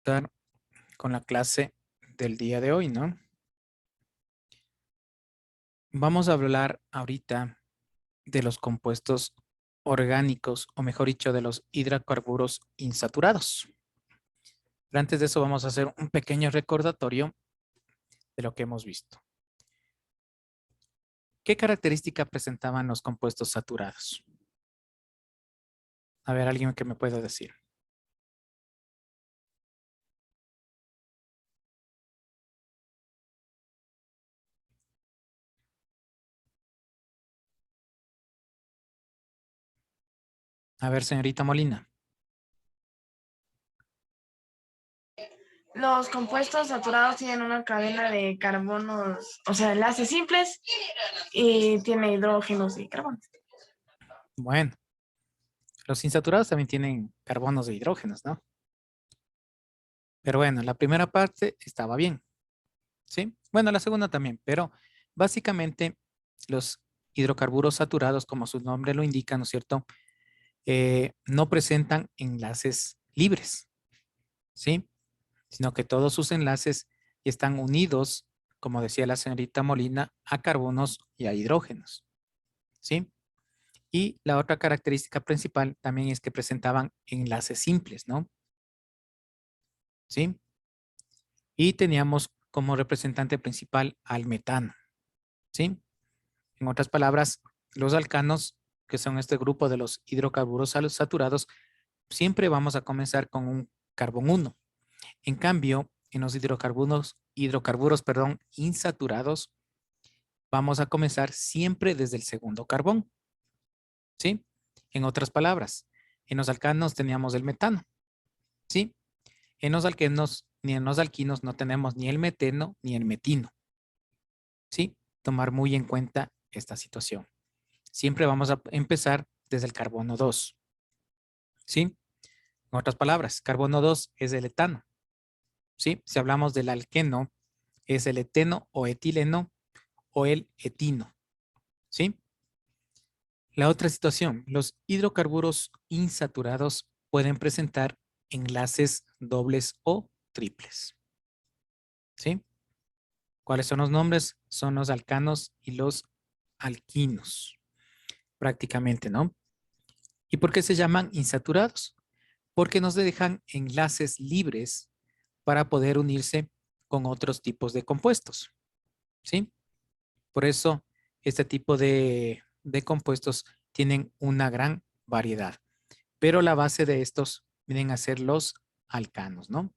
comenzar con la clase del día de hoy, ¿no? Vamos a hablar ahorita de los compuestos orgánicos, o mejor dicho, de los hidrocarburos insaturados. Pero antes de eso vamos a hacer un pequeño recordatorio de lo que hemos visto. ¿Qué característica presentaban los compuestos saturados? A ver, alguien que me pueda decir. A ver, señorita Molina. Los compuestos saturados tienen una cadena de carbonos, o sea, enlaces simples, y tiene hidrógenos y carbonos. Bueno, los insaturados también tienen carbonos de hidrógenos, ¿no? Pero bueno, la primera parte estaba bien, ¿sí? Bueno, la segunda también, pero básicamente los hidrocarburos saturados, como su nombre lo indica, ¿no es cierto? No presentan enlaces libres, ¿sí? Sino que todos sus enlaces están unidos, como decía la señorita Molina, a carbonos y a hidrógenos, ¿sí? Y la otra característica principal también es que presentaban enlaces simples, ¿no? ¿Sí? Y teníamos como representante principal al metano, ¿sí? En otras palabras, los alcanos, que son este grupo de los hidrocarburos saturados, siempre vamos a comenzar con un carbón 1. En cambio, en los hidrocarburos, insaturados, vamos a comenzar siempre desde el segundo carbón, ¿sí? En otras palabras, en los alcanos teníamos el metano, ¿sí? En los alquenos ni en los alquinos no tenemos ni el meteno ni el metino, ¿sí? Tomar muy en cuenta esta situación. Siempre vamos a empezar desde el carbono 2, ¿sí? En otras palabras, carbono 2 es el etano, ¿sí? Si hablamos del alqueno, es el eteno o etileno o el etino, ¿sí? La otra situación, los hidrocarburos insaturados pueden presentar enlaces dobles o triples, ¿sí? ¿Cuáles son los nombres? Son los alcanos y los alquinos, prácticamente, ¿no? ¿Y por qué se llaman insaturados? Porque nos dejan enlaces libres para poder unirse con otros tipos de compuestos, ¿sí? Por eso este tipo de compuestos tienen una gran variedad, pero la base de estos vienen a ser los alcanos, ¿no?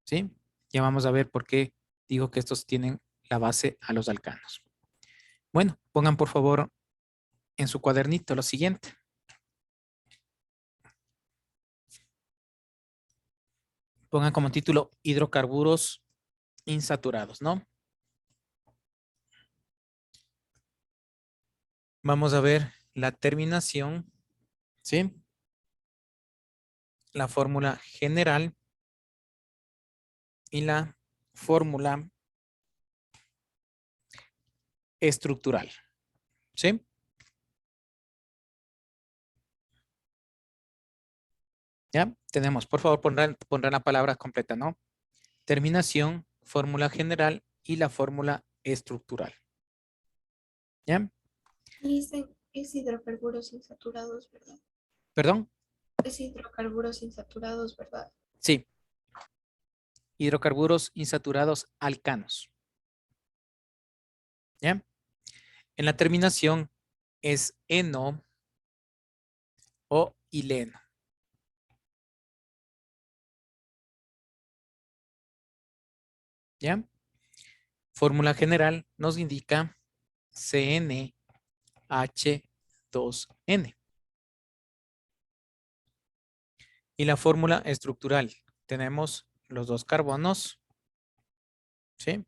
¿Sí? Ya vamos a ver por qué digo que estos tienen la base a los alcanos. Bueno, pongan por favor en su cuadernito lo siguiente. Pongan como título hidrocarburos insaturados, ¿no? Vamos a ver la terminación, ¿sí? La fórmula general y la fórmula estructural, ¿sí? Ya tenemos, por favor, pondrán la palabra completa, ¿no? Terminación, fórmula general y la fórmula estructural. ¿Ya? Dicen, es hidrocarburos insaturados, ¿verdad? ¿Perdón? Es hidrocarburos insaturados, ¿verdad? Sí. Hidrocarburos insaturados alcanos. ¿Ya? En la terminación es eno o ileno. ¿Ya? Fórmula general nos indica CnH2n. Y la fórmula estructural, tenemos los dos carbonos, ¿sí?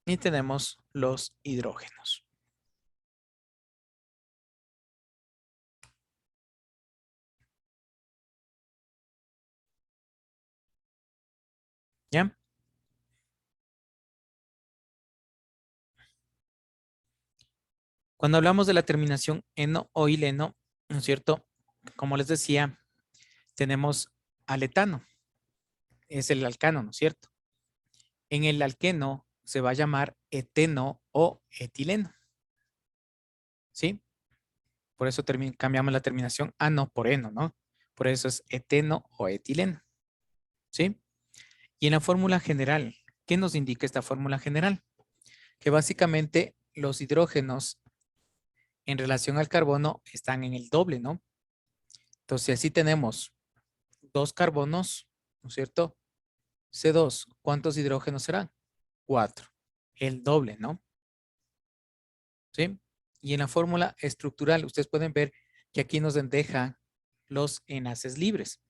Y tenemos los hidrógenos. ¿Ya? Cuando hablamos de la terminación eno o ileno, ¿no es cierto? Como les decía, tenemos al etano. Es el alcano, ¿no es cierto? En el alqueno se va a llamar eteno o etileno. ¿Sí? Por eso cambiamos la terminación ano por eno, ¿no? Por eso es eteno o etileno. ¿Sí? Y en la fórmula general, ¿qué nos indica esta fórmula general? Que básicamente los hidrógenos en relación al carbono están en el doble, ¿no? Entonces, si así tenemos 2 carbonos, ¿no es cierto? C2, ¿cuántos hidrógenos serán? 4. El doble, ¿no? ¿Sí? Y en la fórmula estructural, ustedes pueden ver que aquí nos deja los enlaces libres.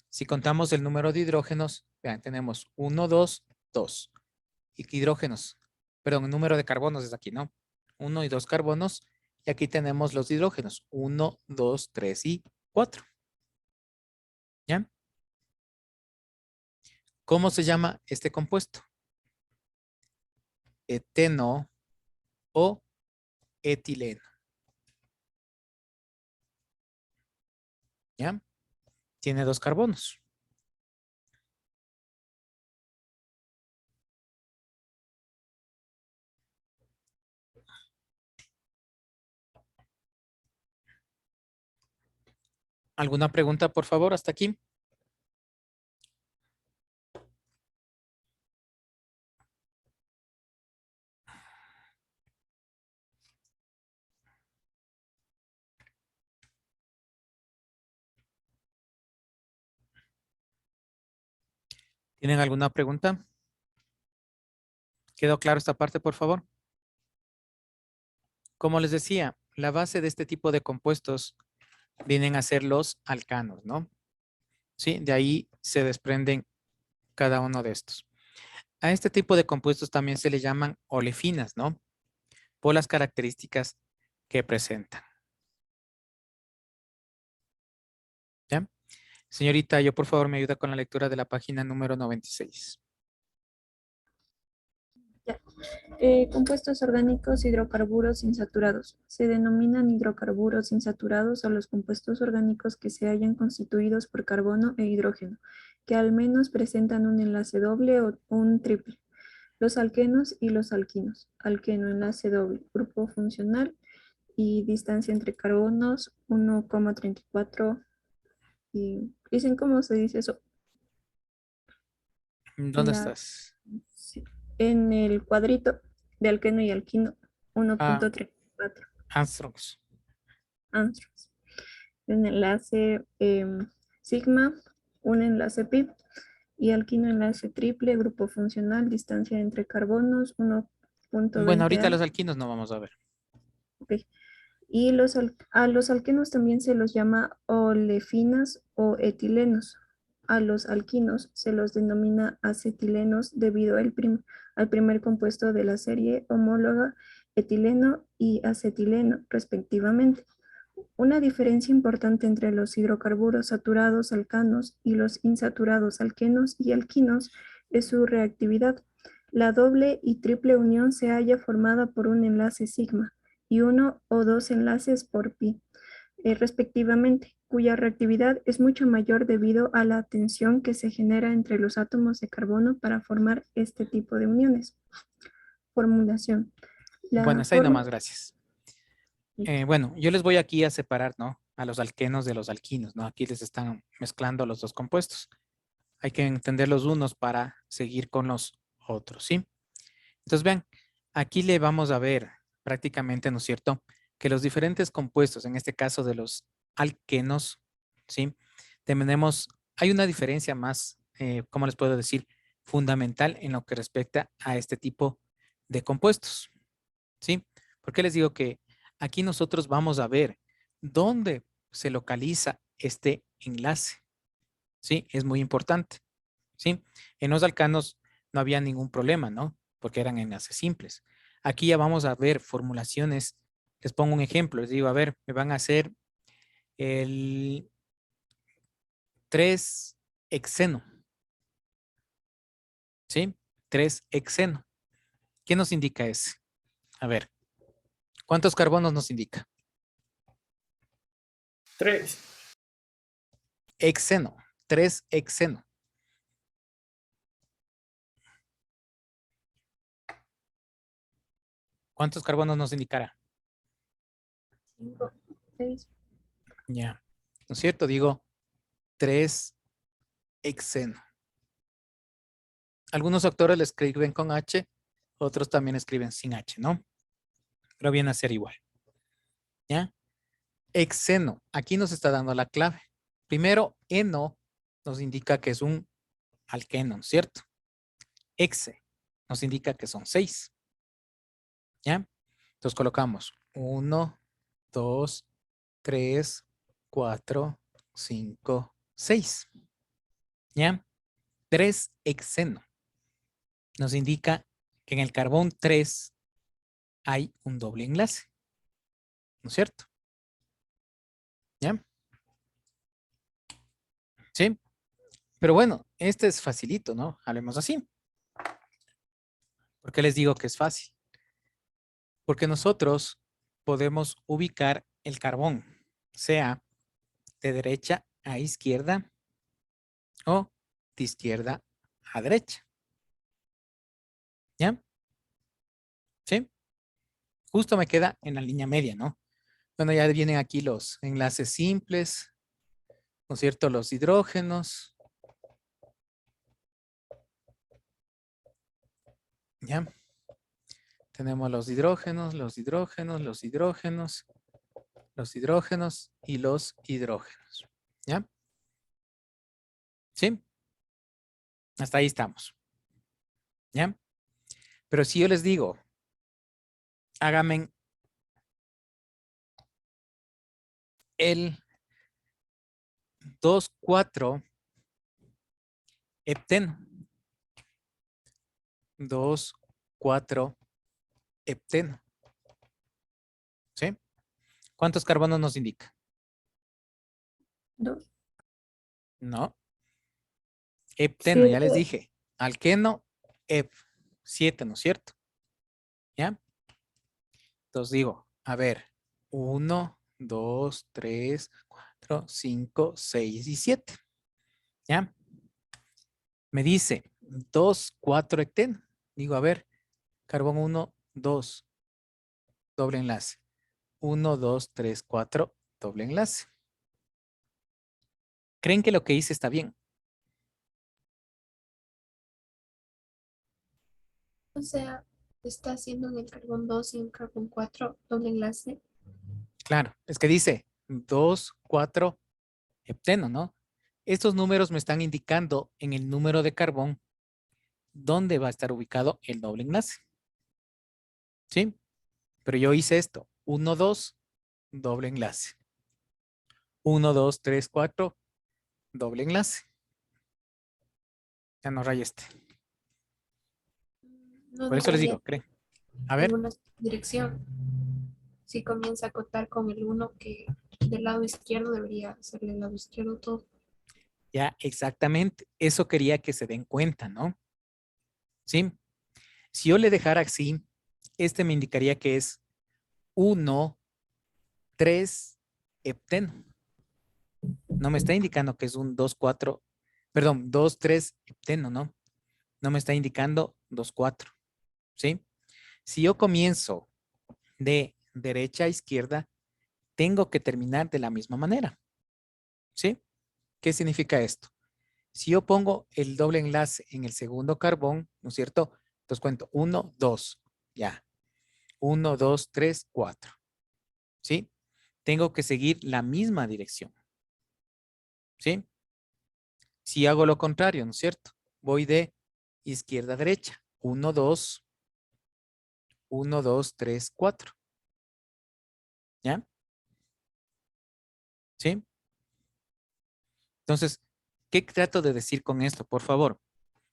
Si contamos el número de hidrógenos, vean, tenemos 1, 2, 2. Y hidrógenos, perdón, el número de carbonos es aquí, ¿no? 1 y 2 carbonos. Y aquí tenemos los hidrógenos, 1, 2, 3 y 4. ¿Ya? ¿Cómo se llama este compuesto? Eteno o etileno. ¿Ya? Tiene 2 carbonos. ¿Alguna pregunta, por favor, hasta aquí? ¿Tienen alguna pregunta? ¿Quedó claro esta parte, por favor? Como les decía, la base de este tipo de compuestos vienen a ser los alcanos, ¿no? Sí, de ahí se desprenden cada uno de estos. A este tipo de compuestos también se le llaman olefinas, ¿no? Por las características que presentan. ¿Ya? Señorita, yo por favor me ayuda con la lectura de la página número 96. Compuestos orgánicos hidrocarburos insaturados. Se denominan hidrocarburos insaturados a los compuestos orgánicos que se hayan constituidos por carbono e hidrógeno, que al menos presentan un enlace doble o un triple. Los alquenos y los alquinos. Alqueno, enlace doble, grupo funcional y distancia entre carbonos 1,34. Y dicen cómo se dice eso. ¿Dónde La, estás? sí, en el cuadrito de alqueno y alquino Ah, 1,34 Armstrongs. angstroms. Un enlace sigma, un enlace pi y alquino enlace triple, grupo funcional, distancia entre carbonos 1,20 Bueno, ahorita A. los alquinos no vamos a ver. Okay. Y a los alquenos también se los llama olefinas o etilenos. A los alquinos se los denomina acetilenos debido al primer compuesto de la serie homóloga, etileno y acetileno, respectivamente. Una diferencia importante entre los hidrocarburos saturados alcanos y los insaturados alquenos y alquinos es su reactividad. La doble y triple unión se halla formada por un enlace sigma y uno o dos enlaces por pi, respectivamente, cuya reactividad es mucho mayor debido a la tensión que se genera entre los átomos de carbono para formar este tipo de uniones. Formulación. Bueno, La está ahí fórmula. nomás, gracias. Bueno, yo les voy aquí a separar, ¿no? A los alquenos de los alquinos, ¿no? Aquí les están mezclando los dos compuestos. Hay que entender los unos para seguir con los otros, ¿sí? Entonces, vean, aquí le vamos a ver prácticamente, ¿no es cierto? Que los diferentes compuestos, en este caso de los alquenos, ¿sí? Hay una diferencia más, ¿cómo les puedo decir? Fundamental en lo que respecta a este tipo de compuestos, ¿sí? ¿Por qué les digo que aquí nosotros vamos a ver dónde se localiza este enlace? ¿Sí? Es muy importante, ¿sí? En los alcanos no había ningún problema, ¿no? Porque eran enlaces simples. Aquí ya vamos a ver formulaciones. Les pongo un ejemplo. Les digo, a ver, me van a hacer el 3-hexeno, ¿sí? 3-hexeno. ¿Qué nos indica ese? A ver, ¿cuántos carbonos nos indica? 3. Hexeno, 3 hexeno. ¿Cuántos carbonos nos indicará? 5, 6. Ya. ¿No es cierto? Digo 3 hexeno. Algunos autores le escriben con H, otros también escriben sin H, ¿no? Pero viene a ser igual. ¿Ya? Hexeno. Aquí nos está dando la clave. Primero, eno nos indica que es un alqueno, ¿cierto? Hexe nos indica que son 6. ¿Ya? Entonces colocamos 1, 2, 3, 4, 5, 6. ¿Ya? 3 hexeno nos indica que en el carbón 3 hay un doble enlace. ¿No es cierto? ¿Ya? Sí. Pero bueno, este es facilito, ¿no? Hablemos así. ¿Por qué les digo que es fácil? Porque nosotros podemos ubicar el carbón, sea de derecha a izquierda o de izquierda a derecha. ¿Ya? ¿Sí? Justo me queda en la línea media, ¿no? Bueno, ya vienen aquí los enlaces simples, ¿no es cierto? Los hidrógenos. ¿Ya? Tenemos los hidrógenos, los hidrógenos, los hidrógenos, los hidrógenos y los hidrógenos. ¿Ya? ¿Sí? Hasta ahí estamos. ¿Ya? Pero si yo les digo, háganme el 2,4 hepteno. 2,4 hepteno. ¿Sí? ¿Cuántos carbonos nos indica? 2. No. Hepteno, ya les 7. dije. Alqueno, hep. 7, ¿no es cierto? ¿Ya? Entonces digo, a ver, 1, 2, 3, 4, 5, 6 y 7. ¿Ya? Me dice 2, 4 hecteno. Digo, a ver, carbón 1, 2, doble enlace. 1, 2, 3, 4, doble enlace. ¿Creen que lo que hice está bien? O sea, está haciendo en el carbón 2 y en el carbón 4 doble enlace. Claro, es que dice 2, 4 hepteno, ¿no? Estos números me están indicando en el número de carbón dónde va a estar ubicado el doble enlace. ¿Sí? Pero yo hice esto. 1, 2, doble enlace. 1, 2, 3, 4, doble enlace. Ya no raya este. No Por eso les debería digo, ¿creen? A en ver, una dirección. Si comienza a acotar con el 1 que del lado izquierdo debería ser del lado izquierdo todo. ya exactamente. Eso quería que se den cuenta, ¿no? ¿Sí? Si yo le dejara así, este me indicaría que es 1, 3 hepteno. No me está indicando que es un 2, 4, perdón, 2, 3 hepteno, ¿no? No me está indicando 2, 4, ¿sí? Si yo comienzo de derecha a izquierda, tengo que terminar de la misma manera, ¿sí? ¿Qué significa esto? Si yo pongo el doble enlace en el segundo carbón, ¿no es cierto? Entonces cuento 1, 2, ya. 1, 2, 3, 4, ¿sí? Tengo que seguir la misma dirección, ¿sí? Si hago lo contrario, ¿no es cierto? Voy de izquierda a derecha. 1, 2, 1, 2, 3, 4. ¿Ya? ¿Sí? Entonces, ¿qué trato de decir con esto? Por favor.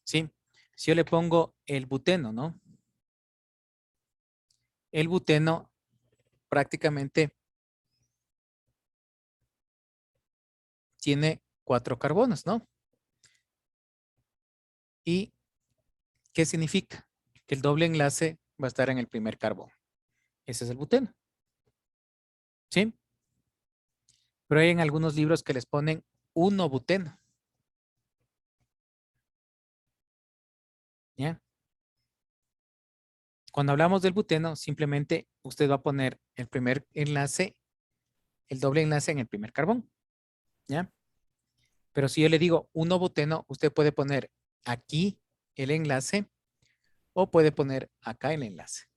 ¿Sí? Si yo le pongo el buteno, ¿no? El buteno prácticamente tiene 4 carbonos, ¿no? ¿Y qué significa? Que el doble enlace va a estar en el primer carbón. Ese es el buteno. ¿Sí? Pero hay en algunos libros que les ponen 1-buteno. ¿Ya? Cuando hablamos del buteno, simplemente usted va a poner el primer enlace, el doble enlace en el primer carbón. ¿Ya? Pero si yo le digo 1-buteno, usted puede poner aquí el enlace o puede poner acá el enlace.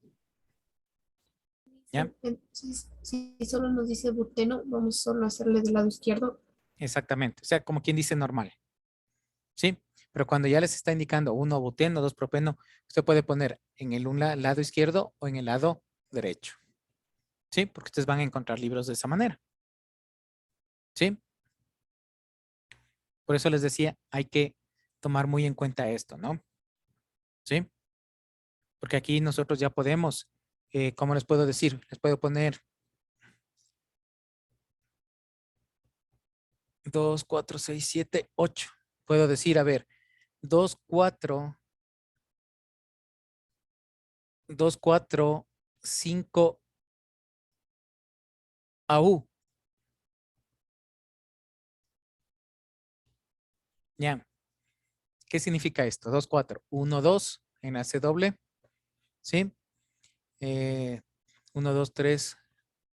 ¿Ya? Entonces, si solo nos dice buteno, vamos solo a hacerle del lado izquierdo. Exactamente. O sea, como quien dice normal. ¿Sí? Pero cuando ya les está indicando 1-buteno, 2-propeno, usted puede poner en el lado izquierdo o en el lado derecho. ¿Sí? Porque ustedes van a encontrar libros de esa manera. ¿Sí? Por eso les decía, hay que tomar muy en cuenta esto, ¿no? ¿Sí? Porque aquí nosotros ya podemos, ¿cómo les puedo decir? Les puedo poner 2, 4, 6, 7, 8. Puedo decir, a ver, 2, 4, 2, 4, 5, AU. Ya. ¿Qué significa esto? 2, 4, 1, 2, enlace doble. ¿Sí? 1, 2, 3,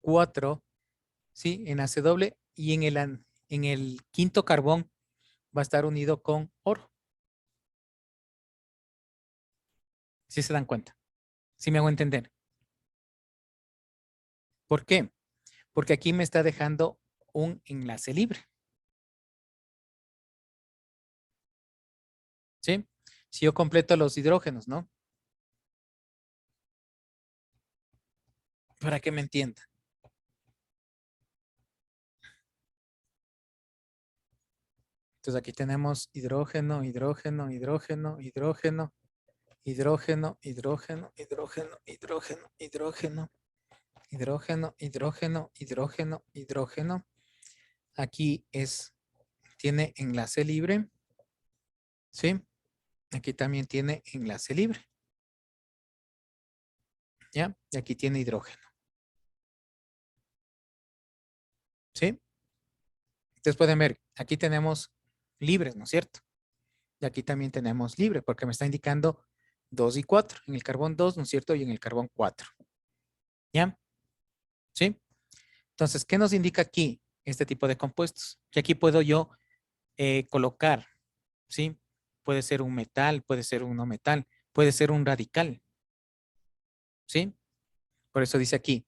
4. ¿Sí? Enlace doble. Y en el quinto carbón va a estar unido con oro. ¿Sí se dan cuenta? ¿Sí me hago entender? ¿Por qué? Porque aquí me está dejando un enlace libre. ¿Sí? Si yo completo los hidrógenos, ¿no? Para que me entienda. Entonces aquí tenemos hidrógeno, hidrógeno, hidrógeno, hidrógeno, hidrógeno, hidrógeno, hidrógeno, hidrógeno, hidrógeno, hidrógeno, hidrógeno, hidrógeno, hidrógeno. Aquí tiene enlace libre. ¿Sí? Aquí también tiene enlace libre. ¿Ya? Y aquí tiene hidrógeno. ¿Sí? Ustedes pueden ver, aquí tenemos libres, ¿no es cierto? Y aquí también tenemos libre, porque me está indicando 2 y 4. En el carbón 2, ¿no es cierto? Y en el carbón 4. ¿Ya? ¿Sí? Entonces, ¿qué nos indica aquí este tipo de compuestos? Que aquí puedo yo colocar, ¿sí? Puede ser un metal, puede ser un no metal, puede ser un radical. ¿Sí? Por eso dice aquí,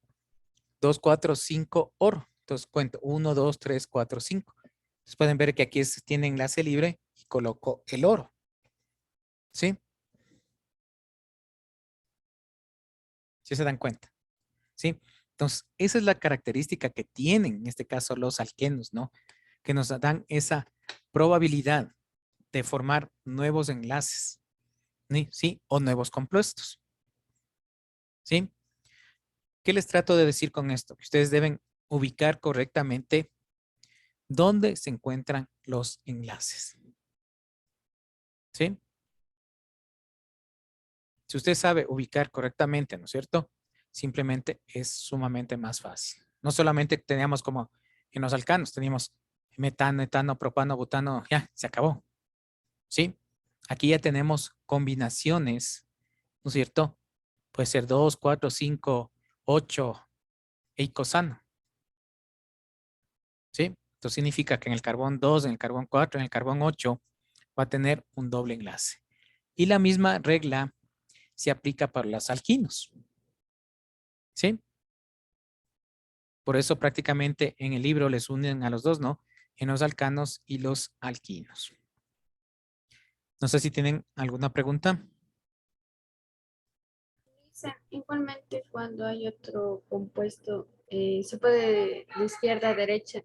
2, 4, 5, oro. Entonces cuento 1, 2, 3, 4, 5. Entonces pueden ver que aquí tiene enlace libre y coloco el oro. ¿Sí? ¿Sí se dan cuenta? ¿Sí? Entonces, esa es la característica que tienen, en este caso, los alquenos, ¿no? Que nos dan esa probabilidad de formar nuevos enlaces, ¿sí? O nuevos compuestos, ¿sí? ¿Qué les trato de decir con esto? Que ustedes deben ubicar correctamente dónde se encuentran los enlaces, ¿sí? Si usted sabe ubicar correctamente, ¿no es cierto? Simplemente es sumamente más fácil. No solamente teníamos como en los alcanos, teníamos metano, etano, propano, butano, ya, se acabó. ¿Sí? Aquí ya tenemos combinaciones, ¿no es cierto? Puede ser 2, 4, 5, 8, eicosano. ¿Sí? Esto significa que en el carbón 2, en el carbón 4, en el carbón 8 va a tener un doble enlace. Y la misma regla se aplica para los alquinos. ¿Sí? Por eso prácticamente en el libro les unen a los dos, ¿no? En los alcanos y los alquinos. No sé si tienen alguna pregunta. Igualmente, cuando hay otro compuesto, se puede de izquierda a derecha.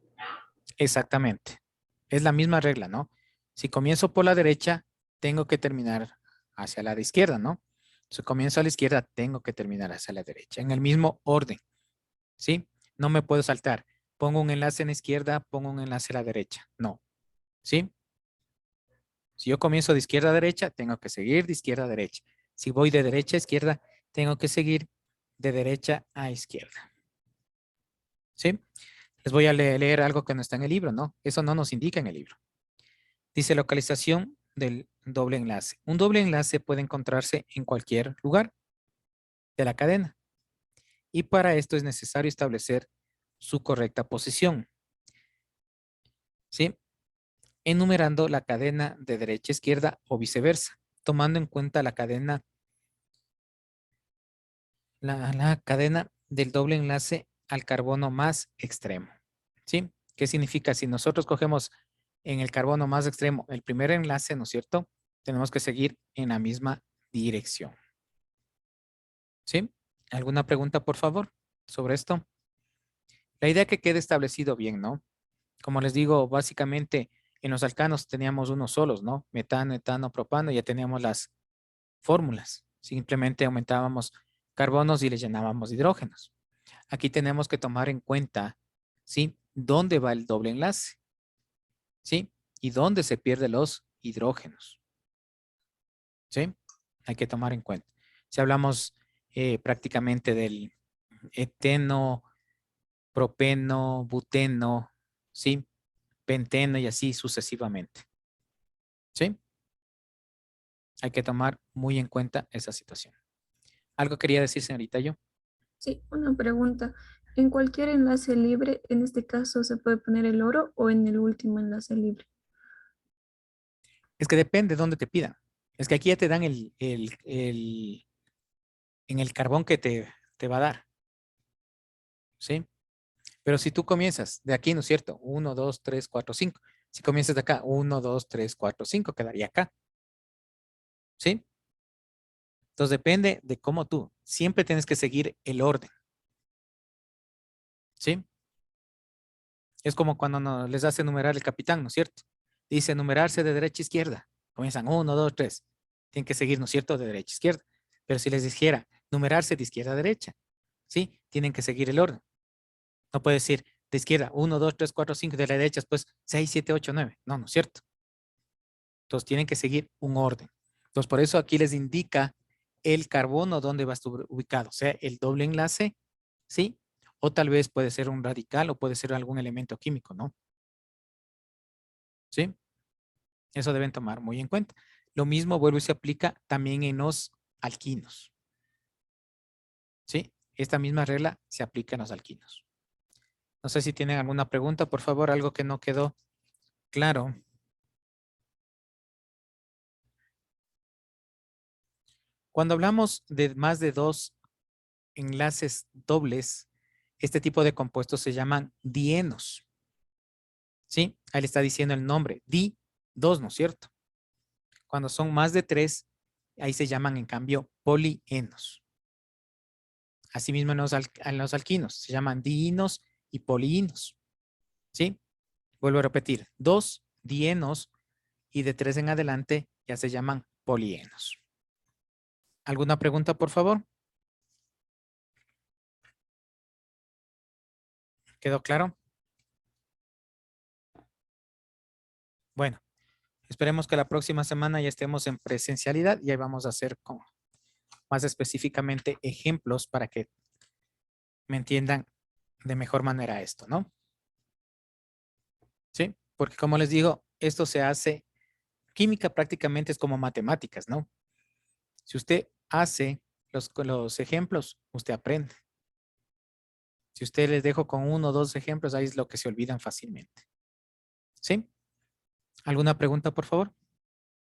Exactamente. Es la misma regla, ¿no? Si comienzo por la derecha, tengo que terminar hacia la izquierda, ¿no? Si comienzo a la izquierda, tengo que terminar hacia la derecha, en el mismo orden, ¿sí? No me puedo saltar. Pongo un enlace en la izquierda, pongo un enlace a la derecha. No, ¿sí? Si yo comienzo de izquierda a derecha, tengo que seguir de izquierda a derecha. Si voy de derecha a izquierda, tengo que seguir de derecha a izquierda. ¿Sí? Les voy a leer algo que no está en el libro, ¿no? Eso no nos indica en el libro. Dice localización del doble enlace. Un doble enlace puede encontrarse en cualquier lugar de la cadena. Y para esto es necesario establecer su correcta posición. ¿Sí? Enumerando la cadena de derecha a izquierda o viceversa, tomando en cuenta la cadena del doble enlace al carbono más extremo. ¿Sí? ¿Qué significa? Si nosotros cogemos en el carbono más extremo el primer enlace, ¿no es cierto? Tenemos que seguir en la misma dirección. ¿Sí? ¿Alguna pregunta, por favor, sobre esto? La idea que quede establecido bien, ¿no? Como les digo, básicamente en los alcanos teníamos unos solos, ¿no? Metano, etano, propano, ya teníamos las fórmulas. Simplemente aumentábamos carbonos y le llenábamos hidrógenos. Aquí tenemos que tomar en cuenta, ¿sí? ¿Dónde va el doble enlace? ¿Sí? Y dónde se pierden los hidrógenos. ¿Sí? Hay que tomar en cuenta. Si hablamos prácticamente del eteno, propeno, buteno, ¿sí? Penteno y así sucesivamente. ¿Sí? Hay que tomar muy en cuenta esa situación. ¿Algo quería decir, señorita, yo? Sí, una pregunta. ¿En cualquier enlace libre, en este caso, se puede poner el oro o en el último enlace libre? Es que depende de dónde te pidan. Es que aquí ya te dan en el carbón que te va a dar. ¿Sí? Pero si tú comienzas de aquí, ¿no es cierto? 1, 2, 3, 4, 5. Si comienzas de acá, 1, 2, 3, 4, 5, quedaría acá. ¿Sí? Entonces depende de cómo tú. Siempre tienes que seguir el orden. ¿Sí? Es como cuando les hace enumerar el capitán, ¿no es cierto? Dice enumerarse de derecha a izquierda. Comienzan 1, 2, 3. Tienen que seguir, ¿no es cierto? De derecha a izquierda. Pero si les dijera numerarse de izquierda a derecha, ¿sí? Tienen que seguir el orden. No puede decir de izquierda 1, 2, 3, 4, 5, de la derecha después 6, 7, 8, 9. No, no es cierto. Entonces tienen que seguir un orden. Entonces por eso aquí les indica el carbono donde va a estar ubicado. O sea, el doble enlace, ¿sí? O tal vez puede ser un radical o puede ser algún elemento químico, ¿no? ¿Sí? Eso deben tomar muy en cuenta. Lo mismo vuelve y se aplica también en los alquinos. ¿Sí? Esta misma regla se aplica en los alquinos. No sé si tienen alguna pregunta, por favor, algo que no quedó claro. Cuando hablamos de más de dos enlaces dobles, este tipo de compuestos se llaman dienos. ¿Sí? Ahí le está diciendo el nombre, di-2, ¿no es cierto? Cuando son más de 3, ahí se llaman en cambio polienos. Asimismo en los alquinos se llaman diinos y poliinos. ¿Sí? Vuelvo a repetir, 2 dienos y de 3 en adelante ya se llaman polienos. ¿Alguna pregunta, por favor? ¿Quedó claro? Bueno, esperemos que la próxima semana ya estemos en presencialidad y ahí vamos a hacer más específicamente ejemplos para que me entiendan de mejor manera esto, ¿no? Sí, porque como les digo, esto se hace, química prácticamente es como matemáticas, ¿no? Si usted hace los ejemplos, usted aprende. Si usted les dejo con 1 o 2 ejemplos, ahí es lo que se olvidan fácilmente. ¿Sí? ¿Alguna pregunta, por favor?